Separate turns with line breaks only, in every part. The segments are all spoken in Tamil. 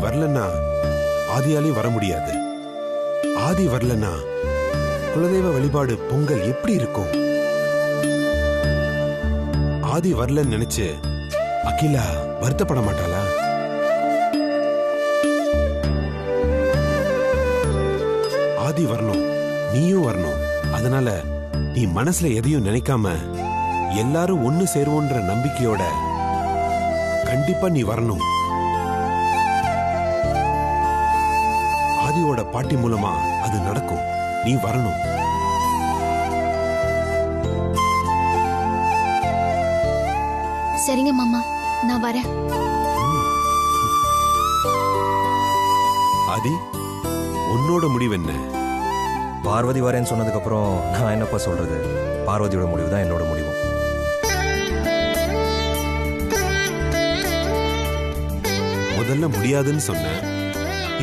வரலன்னா ஆதியாலையும் வர முடியாது. ஆதி வரலன்னா குலதெய்வ வழிபாடு பொங்கல் எப்படி இருக்கும்? ஆதி வரலன்னு நினைச்சு அகிலா வருத்தப்பட மாட்டாளா? ஆதி வரணும், நீயும் வரணும். அதனால நீ மனசுல எதையும் நினைக்காம எல்லாரும் ஒண்ணு சேருவோன்ற நம்பிக்கையோட கண்டிப்பா நீ வரணும். ஆதியோட பாட்டி மூலமா அது நடக்கும். நீ வரணும்.
சரிங்க மாமா, நான் வரேன்.
ஆதி, உன்னோட முடிவு என்ன?
பார்வதி வரேன்னு சொன்னதுக்கு அப்புறம் நான் என்னப்பா சொல்றது? பார்வதியோட முடிவு தான் என்னோட முடிவு.
முதல்ல முடியாதுன்னு சொன்ன,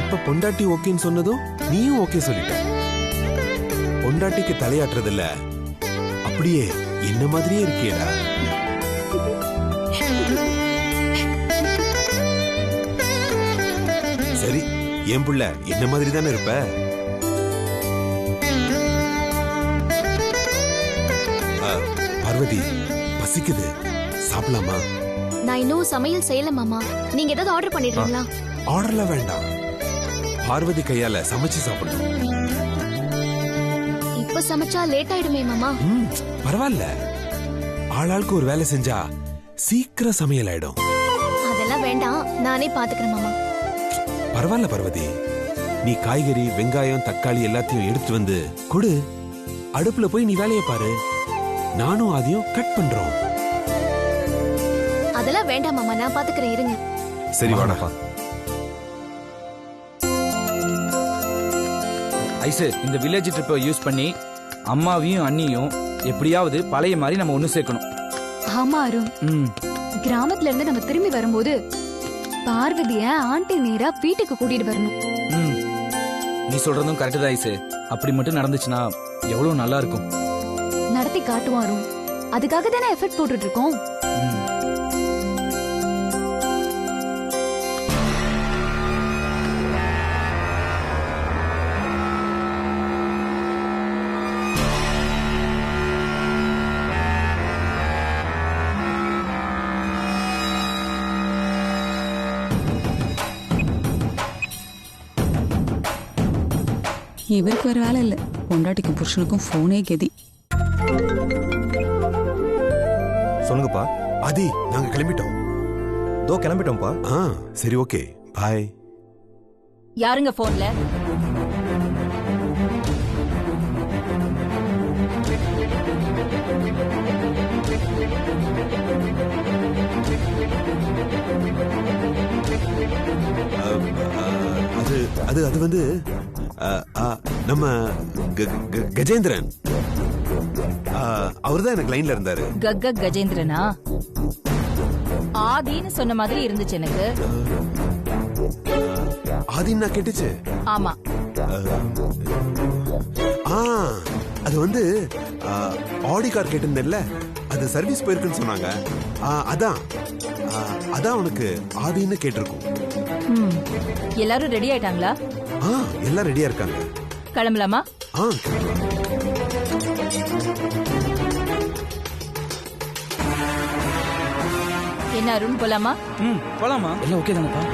இப்ப பொண்டாட்டி ஓகேன்னு சொன்னதும் நீயும் ஓகே சொல்லிட்ட. பொண்டாட்டிக்கு தலையாட்டுறதில்ல, அப்படியே என்ன மாதிரியே இருக்கியடா. சரி, என் புள்ள என்ன மாதிரி தானே இருப்ப. பார்வதி, பசிக்குது, சாப்பிடலாமா?
நான் இன்னும் சமையல் செய்யல மாமா. நீங்க ஏதாவது ஆர்டர் பண்ணிடுறீங்களா?
ஆர்டர்ல வேண்டாம், பார்வதி கையால சமைச்சு சாப்பிடணும்.
இப்ப சமைச்சா லேட் ஆயிடுமே மாமா.
பரவாயில்ல, ஆளாளுக்கு ஒரு வேலை செஞ்சா சீக்கிரம் சமையல் ஆயிடும்.
அதெல்லாம் வேண்டாம், நானே பாத்துக்கிறேன் மாமா.
பரவாயில்ல பார்வதி, நீ காய்கறி, வெங்காயம், தக்காளி எல்லாத்தையும் எடுத்து வந்து கொடு. அடுப்புல போய் நீ வேலையை பாரு. நானும் அதையும் கட் பண்றோம்.
அதெல்லாம் வேண்டாம் மாமா, நான் பாத்துக்கிறேன், இருங்க.
சரி வாடா.
ஐசு, இந்த வில்லேஜ் ட்ரிப்பை யூஸ் பண்ணி அம்மாவையும் அண்ணியும் எப்படியாவது பழைய மாதிரி நம்ம ஒண்ணு சேர்க்கணும்.
ஆமா அருண், கிராமத்துல இருந்து நம்ம திரும்பி வரும்போது பார்வதிய ஆண்டி நேரா வீட்டுக்கு கூட்டிட்டு வரணும்.
நீ சொல்றதும் கரெக்ட் தான் ஐசு. அப்படி மட்டும் நடந்துச்சுன்னா எவ்வளவு நல்லா இருக்கும்.
நடத்தி காட்டுவோம் அருண், அதுக்காக தானே எஃபர்ட் போட்டுட்டு இருக்கோம்.
இவருக்கு வேற வேலை இல்ல, பொண்டாட்டிக்கும் புருஷனுக்கும் போனே கெதி.
சொல்லுங்கப்பா.
ஆதி, நாங்க கிளம்பிட்டோம்.
தோ கிளம்பிட்டோம்ப்பா.
சரி, ஓகே, பாய்.
யாருங்க போன்ல?
அது வந்து நம்ம கஜேந்திரன். அவர்தான் எனக்கு லைன்ல இருந்தாரு.
கஜேந்திரனா? ஆதின்னு சொன்ன மாதிரி இருந்துச்சு எனக்கு.
ஆதின்னு நான் கேட்டுச்சு.
ஆமா.
அது வந்து ஆடி கார் கேட்டிருந்தேன்ல, அது சர்வீஸ் போயிருக்குன்னு சொன்னாங்க. அதான் உனக்கு ஆதின்னு கேட்டிருக்கும்.
எல்லாரும் ரெடி ஆயிட்டாங்களா?
எல்லாம் ரெடியா இருக்காங்க.
கிளம்பலாமா? என்ன அருண், போலாமா?
போலாமா? எல்லாம் ஓகே தானப்பா?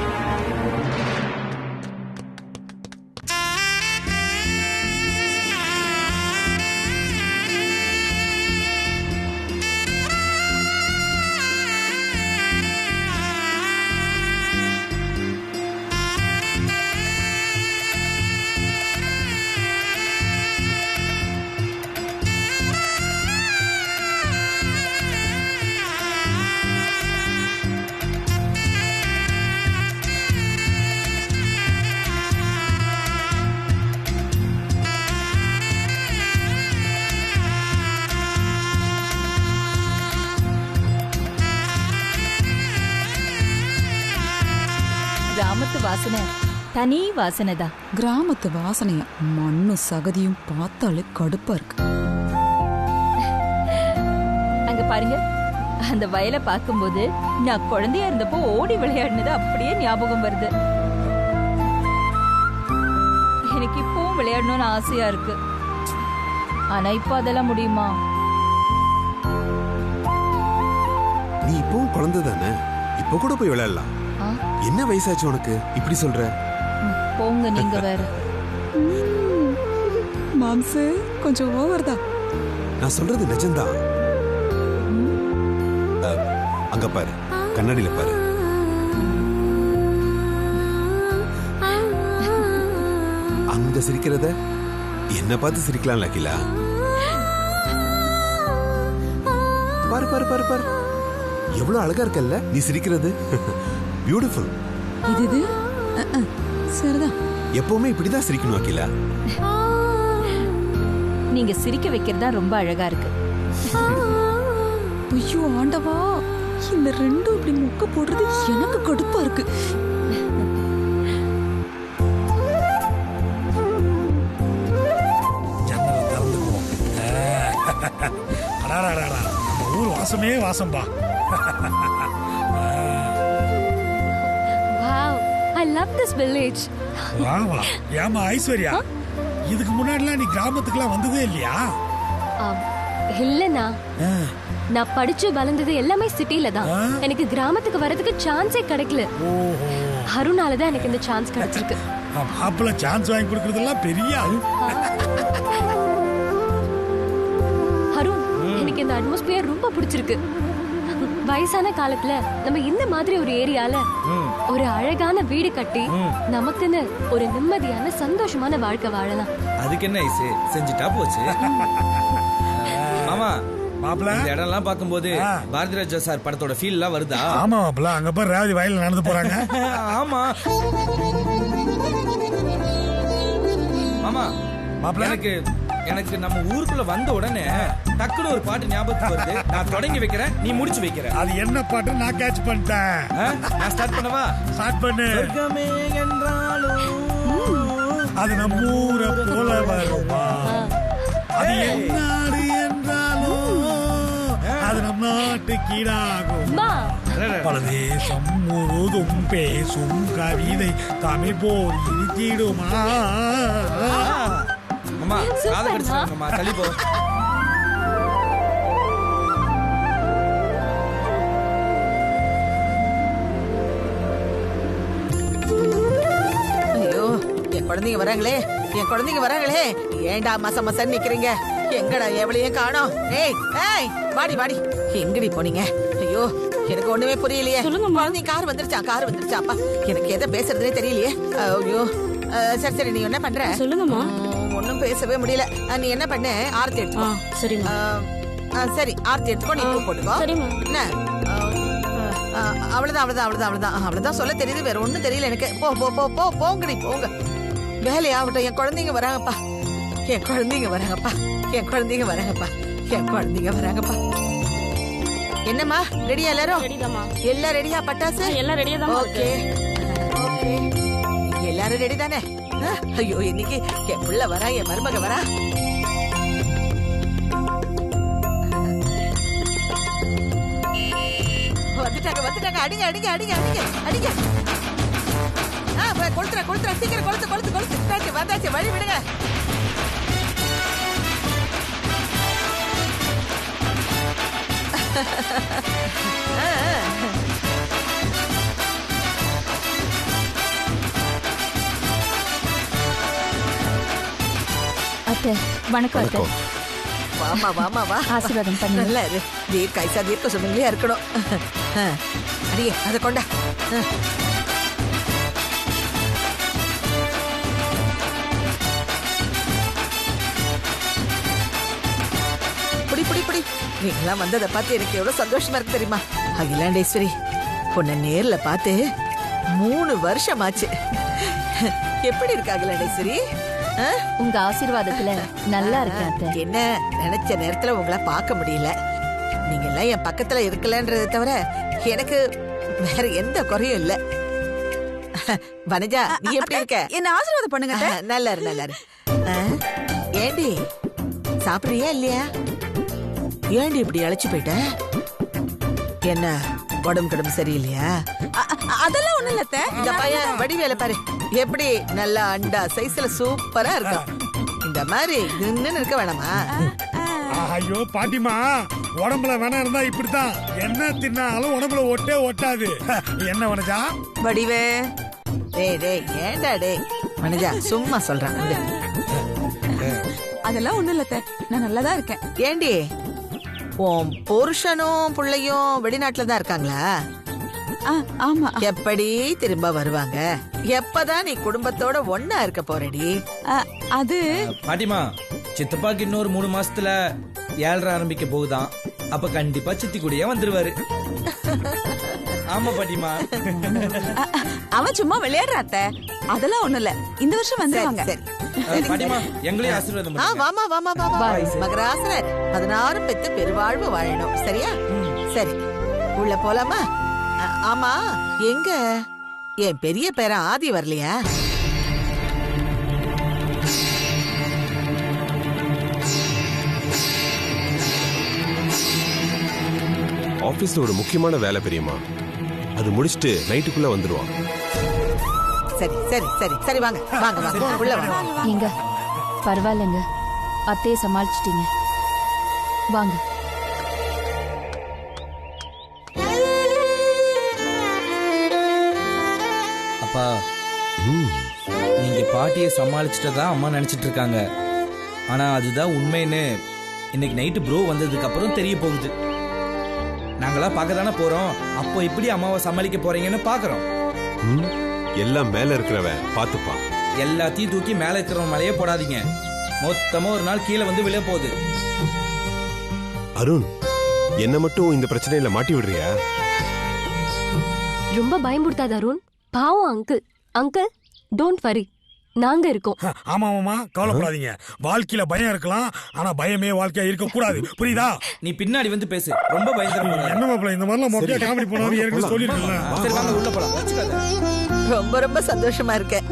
கிராமத்து வாசனை தனி வாசனை தான்.
கிராமத்து வாசனையா? மண்ணும் சகதியும் பார்த்தாலே கடுப்பா இருக்கு.
அங்க பாருங்க, அந்த வயலை பார்க்கும்போது நான் குழந்தையா இருந்தப்போ ஓடி விளையாடினது அப்படியே ஞாபகம் வருது. எனக்கு இப்பவும் விளையாடணும்னு ஆசையா இருக்கு. ஆனா இப்ப அதெல்லாம் முடியுமா?
நீ இப்பவும் குழந்தை தானே, இப்ப கூட போய் விளையாடலாம். என்ன வயசாச்சு உனக்கு இப்படி சொல்ற?
போங்க நீங்க வேற.
மாம்சு கொஞ்சம் ஓவர் தான்.
நான் சொல்றது நிஜம்தான். அங்க பாரு, கண்ணாடியில பாரு. அங்க சிரிக்கிறத என்ன பார்த்து சிரிக்கலாம் லக்கிலா. பாரு பாரு பாரு பாரு, எவ்வளவு அழகா இருக்கல்ல நீ சிரிக்கிறது. பியூட்டிஃபுல்.
இது சரிதான்.
எப்பவுமே இப்படிதான் சிரிக்கணும் அகிலா.
நீங்க சிரிக்க வைக்கிறதா ரொம்ப அழகா இருக்கு.
ஐயோ ஆண்டவா, இந்த ரெண்டும் இப்படி முக்க போடுறது எனக்கு கடுப்பா இருக்கு.
ஊர் வாசமே வாசம்பா.
Wow, I love this village.
வா வா. ஏமா ஐஸ்வர்யா, இதுக்கு முன்னாடிலாம் நீ கிராமத்துக்குலாம் வந்ததே இல்லையா?
இல்லனா நான் படிச்சு வளர்ந்தது எல்லாமே சிட்டில தான். எனக்கு கிராமத்துக்கு வரதுக்கு சான்ஸே கிடைக்கல. அருணால தான் எனக்கு இந்த சான்ஸ் கிடைச்சிருக்கு.
மாப்பிள்ள சான்ஸ் வாங்கி கொடுக்கறதெல்லாம் பெரிய
அருண், எனக்கு இந்த அட்மாஸ்பியர் ரொம்ப பிடிச்சிருக்கு. வயசான காலத்துல நம்ம இந்த மாதிரி ஒரு ஏரியால ஒரு அழகான வீடு கட்டி நமக்குன்னு ஒரு நிம்மதியான சந்தோஷமான வாழ்க்கை வாழலாம்.
அதுக்கு என்ன ஐசு, செஞ்சுட்டா போச்சு. மாமா,
மாப்பிள்ள
இந்த இடம்லாம் பார்க்கும்போது பாரதி ராஜா சார் படத்தோட ஃபீல் எல்லாம் வருதா?
ஆமா மாப்பிள்ள, அங்க பாரு ரேவதி வயல்ல நடந்து போறாங்க.
ஆமா மாமா,
மாப்பிள்ள
எனக்கு நம்ம ஊருக்குள்ள வந்த உடனே டக்குனு ஒரு பாட்டு ஞாபகத்துக்கு வருது. நான் தொடங்கி வைக்கிறேன், நீ முடிச்சு வைக்கிற.
அது என்ன பாட்டு நான் கேட்ச் பண்ணிட்டேன்.
நான் ஸ்டார்ட் பண்ணவா?
ஸ்டார்ட் பண்ணு.
சொர்க்கமே என்றாலும்
அது நம்ம ஊரை போல வருமா, அது என்னாடு என்றாலும் அது நம் நாட்டுக்கு ஈடாகும். பலதேசம் முழுதும் பேசும் கவிதை தமிழ் போல் இருக்கிடுமா.
மாமா காதை கடிச்சுமா, தள்ளி போ.
ஐயோ, என் குழந்தைங்க வராங்களே, என் குழந்தைங்க வராங்களே. ஏண்டா மச மசன்னு நிக்கிறீங்க? எங்கடா எவளையும் காணோம். ஏய் ஏய், வாடி வாடி, எங்கடி போனீங்க? ஐயோ, எனக்கு ஒண்ணுமே புரியலையே. குழந்தைங்க கார் வந்துருச்சாப்பா. எனக்கு எதை பேசுறதுனே தெரியலையே. ஐயோ, சரி சரி, நீ என்ன பண்ற?
சொல்லுங்கம்மா.
ஒன்னும் பேசவே முடியல. நீ என்ன பண்ண? ஆர்த்தி எடுத்துக்கோ.
சரிங்க.
சரி, ஆர்த்தி எடுத்துக்கோ, நீ பூ போட்டுக்கோ. என்ன? அவ்வளவுதான் சொல்ல தெரியுது, வேற ஒண்ணும் தெரியல எனக்கு. போ போ போ போ போங்கடி போங்க. வேலையாகட்டும். என் குழந்தைங்க வராங்கப்பா. என்னம்மா, ரெடியா எல்லாரும்? எல்லாம் ரெடியா? பட்டாசு
எல்லாம் ரெடியா தான்.
ஓகே ஓகே, எல்லாரும் ரெடி தானே? ஐயோ, இன்னைக்கு என் புள்ள வரா, என் மருமக வரா. வந்துட்டாங்க. அடிங்க அடிங்க அடிங்க அடிங்க அடிங்க. கொளுத்துறா சீக்கிரம், கொளுத்து. வந்தாச்சு, வழி விடுங்க.
அத்தை வணக்கம். அத்தை
வாமா வா.
ஆசீர்வாதம் பண்ணு.
நல்லா இரு. தீர்க்க சொன்னீங்களே இருக்கணும். அடியே, அதை கொண்டா. புடி. நீங்களாம் வந்ததை பார்த்து எனக்கு எவ்வளவு சந்தோஷமா இருக்கு தெரியுமா? அகிலாண்டேஸ்வரி, உன்னை நேர்ல பார்த்து 3 வருஷம் ஆச்சு. எப்படி இருக்கு அகிலாண்டேஸ்வரி?
உங்க ஆசீர்வாதத்துல நல்லா இருக்கேன் அத்தை.
என்ன, நினைச்ச நேரத்துல உங்களை பார்க்க முடியல. நீங்க எல்லாம் என் பக்கத்துல இருக்கலன்றதை தவிர எனக்கு வேற எந்த குறையும் இல்ல. வனஜா, நீ எப்படி இருக்க?
என்ன ஆசீர்வாதம் பண்ணுங்க.
நல்லா இரு. ஏண்டி, சாப்பிடுறியா இல்லையா? ஏண்டி இப்படி அழைச்சு போயிட்ட? என்ன உடம்பு கிடம்பு சரியில்லையா?
அதெல்லாம் ஒண்ணு இல்ல அத்தை.
இந்த பையன் வடிவேல பாரு, எப்படி நல்லா அண்டா சைஸ்ல சூப்பரா இருக்கும். இந்த மாதிரி நின்னு இருக்க வேணாமா?
ஐயோ பாட்டிமா, உடம்புல வேணா இருந்தா இப்படித்தான். என்ன தின்னாலும் உடம்புல ஒட்டே ஒட்டாது. என்ன வனஜா?
வடிவே, டேய் டேய், ஏண்டா டேய் வனஜா, சும்மா சொல்றான்.
அதெல்லாம் ஒண்ணு இல்ல அத்தை. நான் நல்லாதான் இருக்கேன்.
ஏண்டி, உன் புருஷனும் பிள்ளையும் வெளிநாட்டுல தான் இருக்காங்களா?
ஆமா.
எப்படி திரும்ப வருவாங்க? எப்பதான் நீ குடும்பத்தோட ஒன்னா இருக்க போறடி?
அது
பாட்டிமா, சித்தப்பாக்கு இன்னொரு 3 மாசத்துல 7 ஆரம்பிக்க போகுதான். அப்ப கண்டிப்பா சித்தி கூடயே வந்துருவாரு. ஆமா பாட்டிமா.
அவன் சும்மா விளையாடுற அத்தை. அதெல்லாம் ஒண்ணு இல்ல. இந்த வருஷம் வந்துருவாங்க.
பாட்டிமா, எங்களையும் ஆசீர்வாதம் பண்ணுங்க.
வாமா வாமா வாமா. மகராசனர் 16 பெத்து பெருவாழ்வு வாழணும். சரியா? சரி, உள்ள போலாமா? ஆமா, எங்க என் பெரிய பேரன் ஆதி வரலையா?
ஆபீஸ்ல ஒரு முக்கியமான வேலை பெரியம்மா, அது முடிச்சிட்டு நைட்டுக்குள்ள வந்துருவான்.
சரி சரி சரி சரி, வாங்க வாங்க வாங்க, உள்ள வாங்க.
எங்க பரவாயில்லைங்க, அத்தையை சமாளிச்சிட்டீங்க. வாங்க.
அப்பா, நீங்க பாட்டியை சமாளிச்சுட்டதா அம்மா நினைச்சிட்டு இருக்காங்க. ஆனா அதுதான் உண்மைன்னு இன்னைக்கு நைட்டு ப்ரோ வந்ததுக்கு அப்புறம் தெரிய போகுது. நாங்களா பார்க்க தானே போறோம். அப்போ எப்படி அம்மாவை சமாளிக்க போறீங்கன்னு பாக்குறோம்.
எல்லாம் மேல இருக்கிறவன் பாத்துப்பான்.
எல்லாத்தையும் தூக்கி மேல இருக்கிறவன் மேலேயே போடாதீங்க. மொத்தமா ஒரு நாள் கீழே வந்து விழ போகுது.
அருண், என்ன மட்டும் இந்த பிரச்சனையில மாட்டி விடுறியா?
ரொம்ப பயமுடுத்தாத அருண். பாவம் அங்கிள். அங்கிள், டோன்ட் வரி, நாங்க இருக்கோம்.
ஆமா மாமா, கவலைப்படாதீங்க. வாழ்க்கையில பயம் இருக்கலாம், ஆனா பயமே வாழ்க்கையா இருக்க கூடாது. புரியுதா?
நீ பின்னாடி வந்து பேசு. ரொம்ப பயந்துரு.
என்ன மாப்பிள்ள, இந்த மாதிரிலாம் மொக்கையா காமெடி பண்ணாரு ஏற்கனவே சொல்லிருக்கேன்.
சரி வாங்க உள்ள போலாம்.
ரொம்ப ரொம்ப சந்தோஷமா இருக்கேன்.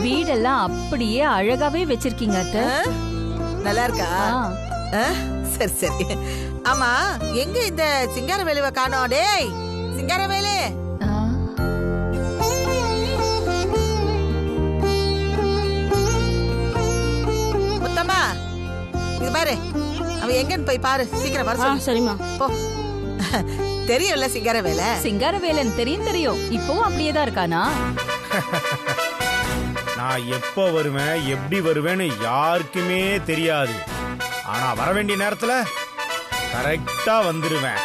வீடெல்லாம் அப்படியே அழகாவே வச்சிருக்கீங்க அத்தை.
நல்லா இருக்கா? சரி சரி. ஆமா, எங்க இந்த சிங்கார வேலுவை காணோம்? டேய் சிங்கார வேலு. முத்தம்மா, இங்க பாரு, அவன் எங்கன்னு போய் பாரு. சீக்கிரம் வர சொல்லு.
சரிம்மா.
போ. தெரியும்ல சிங்கார வேலை.
சிங்காரவேலன் தெரியும். இப்பவும் அப்படியே தான் இருக்கானா?
நான் எப்போ வருவேன், எப்படி வருவேன்னு யாருக்குமே தெரியாது. ஆனா வர வேண்டிய நேரத்துல கரெக்டா வந்துருவேன்.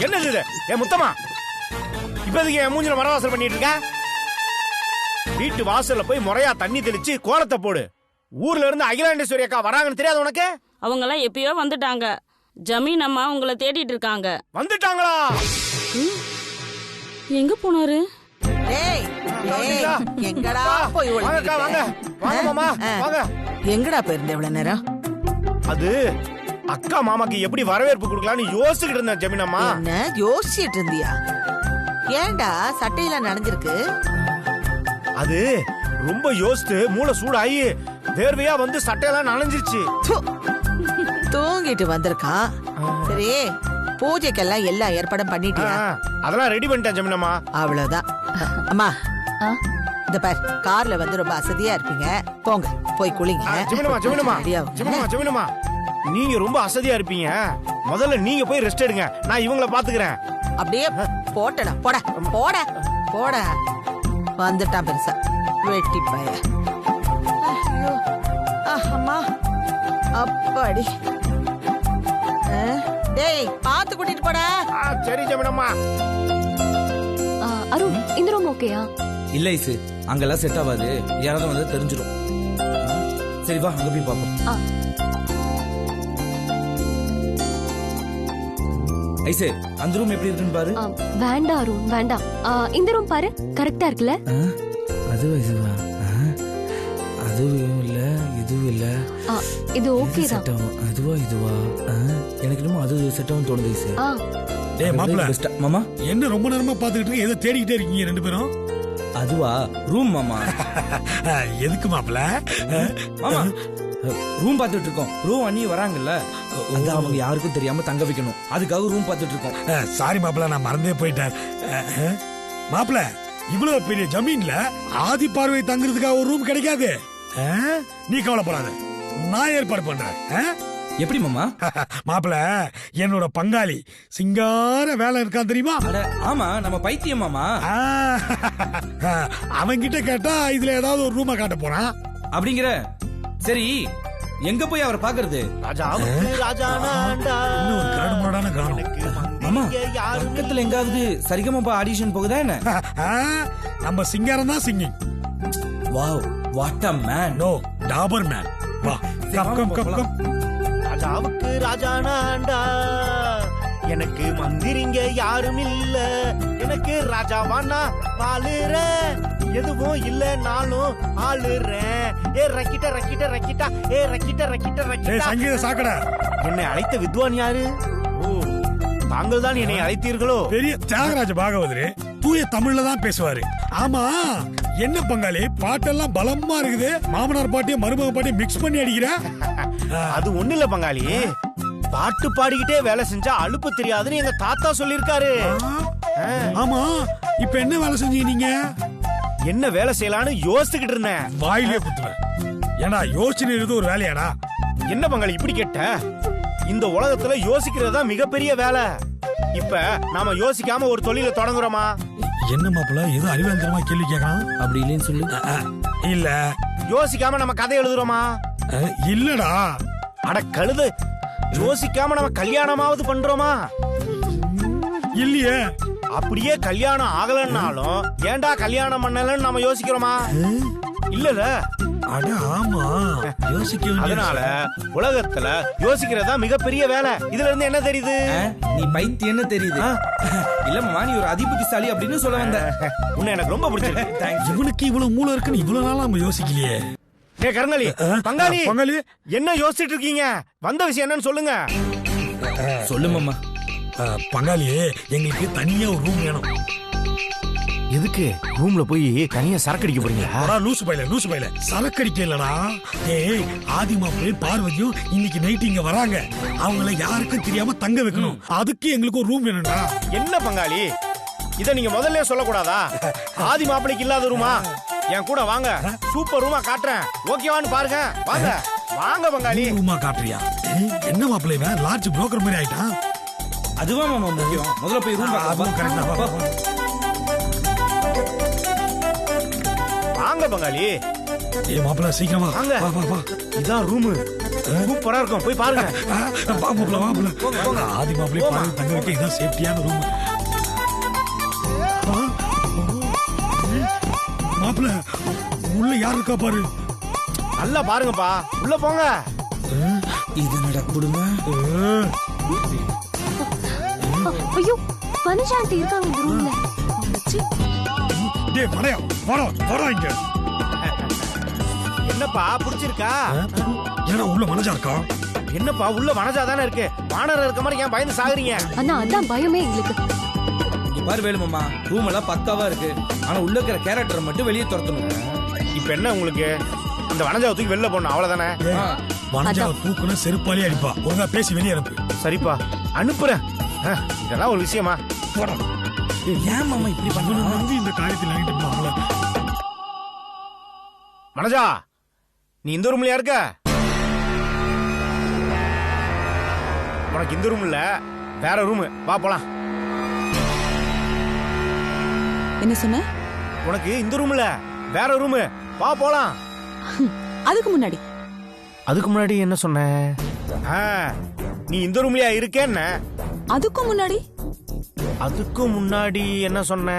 என்னது இது? முத்தமா, இப்போதைக்கு என் மூஞ்சில மரவாசல் பண்ணிட்டு இருக்க. வீட்டு வாசல்ல போய் முறையா தண்ணி தெளிச்சு கோலத்தை போடு. ஊர்ல இருந்து அகிலாண்டேஸ்வரி அக்கா வராங்கன்னு தெரியாது உனக்கு?
அவங்க எல்லாம் எப்பயோ வந்துட்டாங்க. ஜமீன் அம்மா உங்களை தேடிட்டு இருக்காங்க.
வந்துட்டாங்களா?
எங்க போனாரு?
எங்கடா போய்
வாங்க மாமா, வாங்க.
எங்கடா போயிருந்த இவ்வளவு நேரம்?
அது அக்கா மாமாக்கு எப்படி வரவேற்பு கொடுக்கலாம்னு யோசிச்சுட்டு இருந்தேன் ஜமீன் அம்மா.
என்ன யோசிச்சுட்டு இருந்தியா? ஏண்டா சட்டையெல்லாம் நனைஞ்சிருக்கு?
அது ரொம்ப யோசித்து மூளை சூடாயி வேர்வையா வந்து சட்டையெல்லாம் நனைஞ்சிருச்சு.
தூங்கிட்டு வந்திருக்கான். சரி, பூஜைக்கெல்லாம் எல்லா ஏற்பாடும் பண்ணிட்டியா?
அதெல்லாம் ரெடி பண்ணிட்டேன் ஜமீனம்மா.
அவ்வளவுதான். அம்மா, இந்த பார், கார்ல வந்து ரொம்ப அசதியா இருப்பீங்க, போங்க போய் குளிங்க.
ஜமீனம்மா, நீங்க ரொம்ப அசதியா இருப்பீங்க. முதல்ல நீங்க போய் ரெஸ்ட் எடுங்க, நான் இவங்கள பாத்துக்கிறேன்.
அப்படியே போட்டடா, போட போட போட. வந்துட்டான் பெருசா வெட்டி பைய. அம்மா, அப்பாடி. டேய், பாத்து கூட்டிட்டு போடா.
சரி ஜமீனம்மா.
அருண், இந்த ரூம் ஓகேயா?
இல்ல ஐசு, அங்கெல்லாம் செட் ஆகாது. யாராவது வந்து தெரிஞ்சிடும். சரி வா, அங்க போய் பாப்போம். ஐசு, அந்த ரூம் எப்படி இருக்குன்னு பாரு.
வேண்டாம் அருண், வேண்டாம். இந்த ரூம் பாரு, கரெக்டா இருக்குல்ல?
அது ஐசுவா, அதுவும் இல்ல இதுவும் இல்ல.
இது ஓகே தான்.
அதுவா இதுவா? எனக்கு இன்னும் அது செட் ஆகும் தோணுது ஐசு.
டேய் மாப்ள,
மாமா,
என்ன ரொம்ப நேரமா பாத்துக்கிட்டு ஏதோ தேடிக்கிட்டே இருக்கீங்க ரெண்டு பேரும்?
அதுவா ரூம் மாமா.
எதுக்கு மாப்பிள?
மாமா ரூம் பார்த்துட்டு இருக்கோம். ரூம் அண்ணி வராங்கல்ல, அதான் அவங்க யாருக்கும் தெரியாம தங்க வைக்கணும். அதுக்காக ரூம் பார்த்துட்டு இருக்கோம்.
சாரி மாப்பிள, நான் மறந்தே போயிட்டேன். மாப்பிள, இவ்வளவு பெரிய ஜமீன்ல ஆதி பார்வை தங்குறதுக்காக ஒரு ரூம் கிடைக்காது. நீ கவலைப்படாத, நான் ஏற்பாடு பண்றேன்.
எப்படி மாமா?
மாப்பிள, என்னோட பங்காளி சிங்கார வேலை இருக்கா தெரியுமா?
ஆமா, நம்ம பைத்தியம் மாமா.
அவன்கிட்ட கேட்டா இதுல ஏதாவது ஒரு ரூமை காட்ட போறான்
அப்படிங்கிற. சரி, எங்க போய் அவரை பாக்குறது? மாமா, பக்கத்துல எங்காவது சரிகமபா ஆடிஷன் போகுதா என்ன?
நம்ம சிங்காரம் தான் singing.
Wow, what a man.
No, dapper man. வா, கம் கம் கம் கம்.
ராஜாவுக்கு ராஜானாண்டா, எனக்கு மந்திரிங்க யாரும் இல்ல, எனக்கு ராஜாவானா வாழுற, எதுவும் இல்ல நானும் ஆளுறேன். ஏ ரக்கிட்ட ரக்கிட்ட ரக்கிட்டா, ஏ ரக்கிட்ட ரக்கிட்ட ரக்கிட்டா.
சங்கீத சாக்கடை,
என்னை அழைத்த வித்வான் யாரு? ஓ, தாங்கள் தான் என்னை அழைத்தீர்களோ?
பெரிய தியாகராஜ பாகவதரு தூய தமிழ்ல தான் பேசுவாரு. ஆமா, என்ன பங்காளி பாட்டெல்லாம் பலமா இருக்குது, மாமனார் பாட்டியும் மருமக பாட்டியும் மிக்ஸ் பண்ணி அடிக்கிற?
அது ஒண்ணு இல்ல பங்காளி, பாட்டு பாடிக்கிட்டே வேலை செஞ்சா அலுப்பு தெரியாதுன்னு எங்க தாத்தா சொல்லிருக்காரு.
ஆமா, இப்ப என்ன வேலை செஞ்சீங்க நீங்க?
என்ன வேலை செய்யலான்னு யோசிச்சுக்கிட்டு இருந்தேன்.
வாயிலே குத்துவேன். ஏன்னா யோசனை இருந்து ஒரு வேலையாடா?
என்ன பங்காளி இப்படி கேட்ட? இந்த உலகத்துல யோசிக்கிறதா மிகப்பெரிய வேலை. இப்ப நாம யோசிக்காம ஒரு தொழிலை தொடங்குறோமா?
என்ன மாப்பிள்ள, ஏதோ அறிவாளத்தனமா கேள்வி கேட்கலாம்.
அப்படி இல்லைன்னு சொல்லு.
இல்ல.
யோசிக்காம நம்ம கதை எழுதுறோமா?
இல்லடா.
அட கழுது, யோசிக்காம நம்ம கல்யாணமாவது பண்றோமா?
இல்லையே.
அப்படியே கல்யாணம் ஆகலன்னாலும் ஏன்டா கல்யாணம் பண்ணலன்னு நம்ம யோசிக்கிறோமா? இல்லல.
அட ஆமா, யோசிக்க.
அதனால உலகத்துல யோசிக்கிறதா மிகப்பெரிய வேலை. இதுல இருந்து என்ன தெரியுது?
நீ பைத்தியன்னு தெரியுது. இல்ல மாமா, நீ ஒரு அதிபுத்திசாலி அப்படின்னு சொல்ல வந்த.
உன்னை எனக்கு ரொம்ப பிடிச்சிருக்கு.
இவனுக்கு இவ்வளவு மூளை இருக்குன்னு இவ்வளவு நாளா நம்ம யோசிக்கலையே.
ஏ கருங்காலி, பங்காளி,
பங்காளி,
என்ன யோசிச்சுட்டு இருக்கீங்க? வந்த விஷயம் என்னன்னு சொல்லுங்க.
சொல்லு மாமா.
பங்காளி, எங்களுக்கு தனியா ஒரு ரூம் வேணும்.
எதுக்கு ரூம்ல போய் தனியா சரக்கு அடிக்க போறீங்களா?
லூசு பையில சரக்கு அடிக்க இல்லடா. ஏய், ஆதிமாப்பிள்ளை பார்வதியும் இன்னைக்கு நைட் இங்க வராங்க. அவங்கள யாருக்கும் தெரியாம தங்க வைக்கணும். அதுக்கு எங்களுக்கு ஒரு ரூம் வேணும்டா.
என்ன பங்காளி, இத நீங்க முதல்ல சொல்லக்கூடாதா? ஆதி மாப்பிளைக்கு இல்லாத ரூமா? என் கூட வாங்க, சூப்பர் ரூமா காட்டுறேன். ஓகேவான்னு பாருங்க. வாங்க வாங்க பங்காளி.
ரூமா காட்டுறியா? என்ன மாப்பிள்ளை லார்ஜ் புரோக்கர் மாதிரி ஆயிட்டான்.
அதுவா மாமா முக்கியம். முதல்ல போய் ரூம்
வாங்க பங்காளி.
ஏ மாப்பிள்ள, சீக்கிரமா
வாங்க. இதான் ரூம், சூப்பரா இருக்கும், போய் பாருங்க.
ஆதி மாப்பிள்ளை பாருங்க, தங்க வைக்க இதான் சேஃப்டியான ரூம். மாப்பிள்ள, உள்ள யார் இருக்கா பாரு.
நல்லா பாருங்கப்பா, உள்ள போங்க.
இது நடக்குடுங்க.
ஐயோ, வனஜாந்தி இருக்காங்க இந்த ரூம்ல.
டேய் மடையா, வாடா இங்க.
என்னப்பா பிடிச்சிருக்கா?
ஏன்னா உள்ள வனஜா இருக்கா?
என்னப்பா உள்ள வனஜா தானே இருக்கு, வானர இருக்க மாதிரி ஏன் பயந்து சாகுறீங்க?
அண்ணா, அதான் பயமே எங்களுக்கு.
இங்க பாரு வேலு மாமா, ரூம் எல்லாம் பக்காவா இருக்கு. ஆனா உள்ள இருக்கிற கேரக்டரை மட்டும் வெளியே துரத்தணும்.
இப்ப என்ன உங்களுக்கு? அந்த வனஜாவை தூக்கி வெளில போடணும், அவ்வளவுதானே?
வனஜாவை தூக்குன செருப்பாலே அடிப்பா. ஒழுங்கா பேசி வெளியே அனுப்பு.
சரிப்பா, அனுப்புறேன். இதெல்லாம் ஒரு விஷயமா?
ஏன் மாமா இப்படி
பண்ணி இந்த காரியத்தில்
வனஜா, நீ இந்த ரூம்லயா இருக்க? உனக்கு இந்த ரூம் இல்ல, வேற ரூம். வா போலாம்.
என்ன சொன்ன?
உனக்கு இந்த ரூம்ல வேற ரூம், வா போலாம். அதுக்கு முன்னாடி என்ன சொன்ன? நீ இந்த ரூம்லயா இருக்கேன்னு.
அதுக்கும்
முன்னாடி என்ன சொன்ன?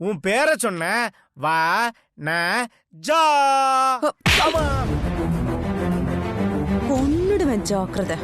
உன் பேரை சொன்ன. வா ந ஜா.
கொன்னுடுவேன், ஜாக்கிரதை.